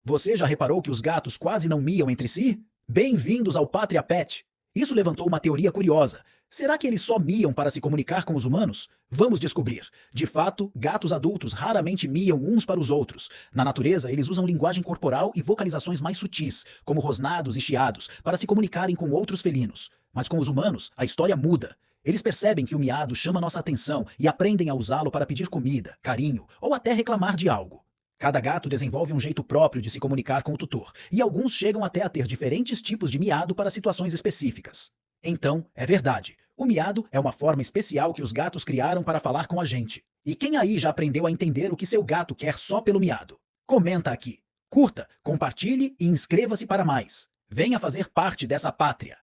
Você já reparou que os gatos quase não miam entre si? Bem-vindos ao Pátria Pet! Isso levantou uma teoria curiosa. Será que eles só miam para se comunicar com os humanos? Vamos descobrir. De fato, gatos adultos raramente miam uns para os outros. Na natureza, eles usam linguagem corporal e vocalizações mais sutis, como rosnados e chiados, para se comunicarem com outros felinos. Mas com os humanos, a história muda. Eles percebem que o miado chama nossa atenção e aprendem a usá-lo para pedir comida, carinho ou até reclamar de algo. Cada gato desenvolve um jeito próprio de se comunicar com o tutor, e alguns chegam até a ter diferentes tipos de miado para situações específicas. Então, é verdade, o miado é uma forma especial que os gatos criaram para falar com a gente. E quem aí já aprendeu a entender o que seu gato quer só pelo miado? Comenta aqui. Curta, compartilhe e inscreva-se para mais. Venha fazer parte dessa pátria.